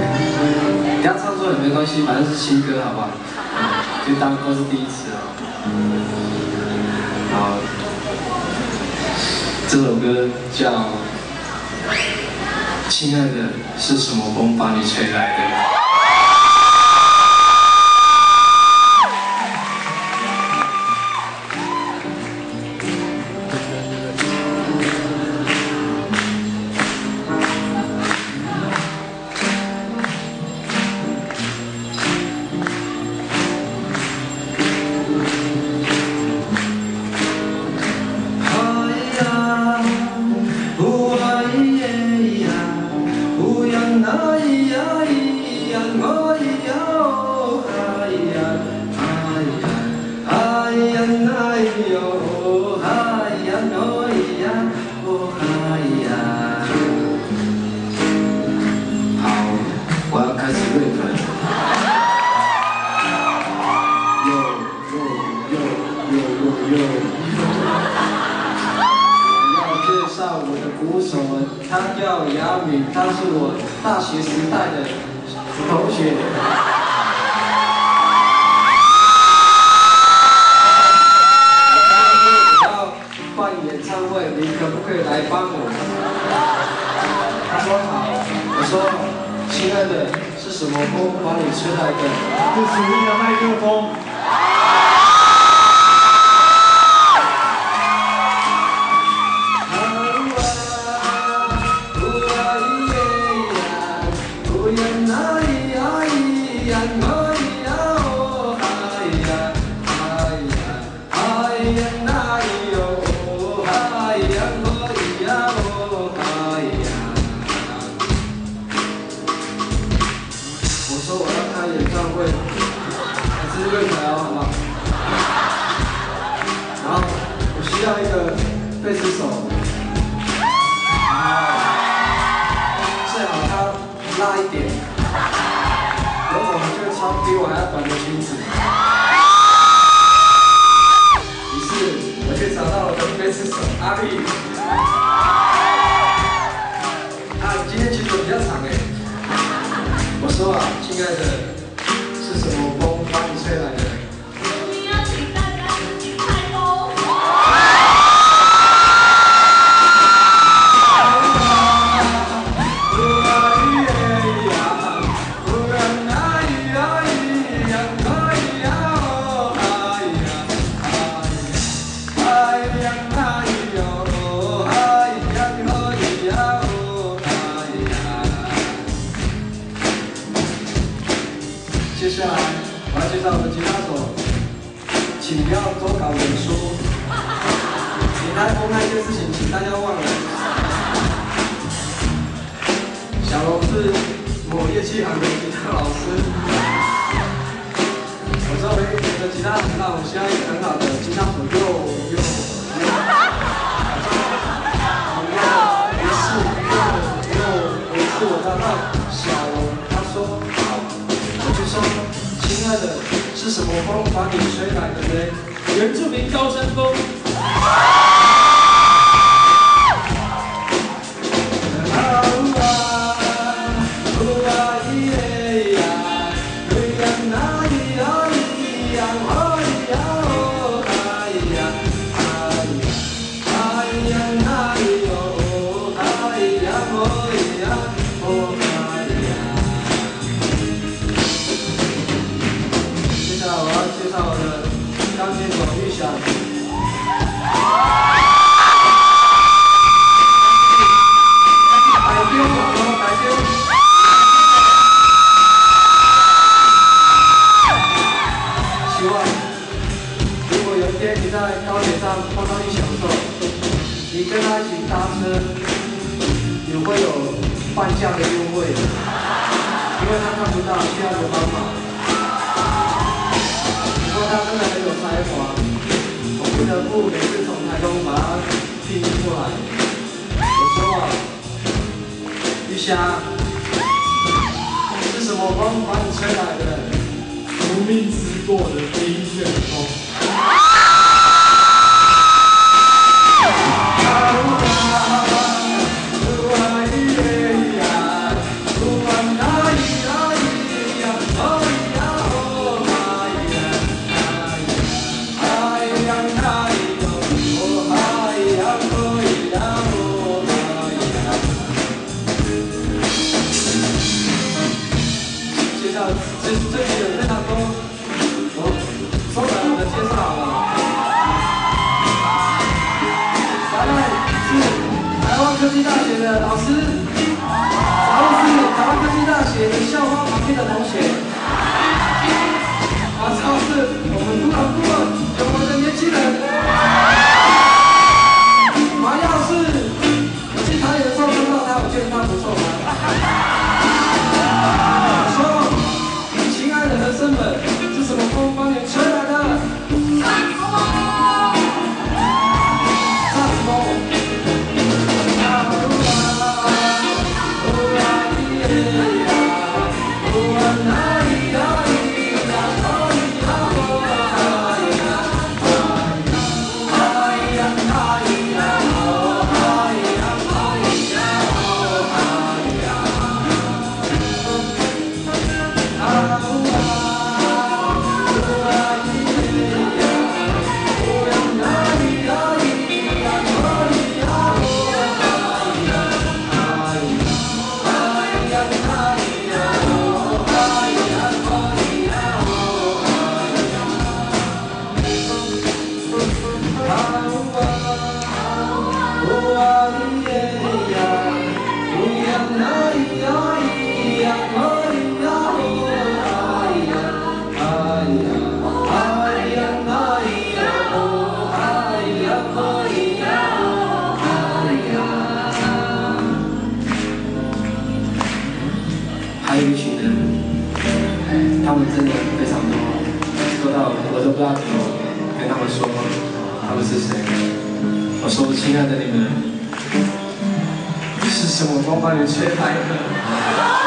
等下唱错也没关系，反正是新歌，好不好？就当都是第一次哦。好，这首歌叫《亲爱的，是什么风把你吹来的》。 他叫雅敏，他是我大学时代的同学。我要办演唱会，你可不可以来帮我？他说好。我说，亲爱的，是什么风把你吹来的？是属于的麦克风。 需要一个贝斯手，最好他拉一点，有种就穿比我还要短的裙子。于是我就找到了我的贝斯手阿力。今天曲子比较长哎。我说啊，亲爱的，是什么风把你吹来的？ 接下来我要介绍我的吉他手，请不要多搞演出。你台风那件事情，请大家忘了。小龙是某乐器行的吉他老师。我作为你的吉他指导，我需要一个很好的吉他手，又于是我找到小龙，他说好。 说，亲爱的，是什么风把你吹来的呢？原住民高山风。介绍我的钢琴手玉祥。改编我改编。希望如果有一天你在高铁上碰到玉祥的时候，你跟他一起搭车，也会有半价的优惠，因为他看不到，需要有帮忙。 他真的很有才华，我不得不每次从台中把他拼出来。我说啊，玉霞，是什么风把你吹来的？无名之过的冰旋风。这里有非常多，我所有人的介绍了。再来是台湾科技大学的老师，然后是台湾科技大学的校花旁边的同学，然后是我们鼓掌部分有我们的年轻人。麻药是我去台演的时候看到他，我觉得他不错。 和声本是什么风帮你吹来的？萨克斯风。还有一群人，他们真的非常多，多到我都不知道怎么跟他们说他们是谁。我说，亲爱的你们，是什么风把你吹来的？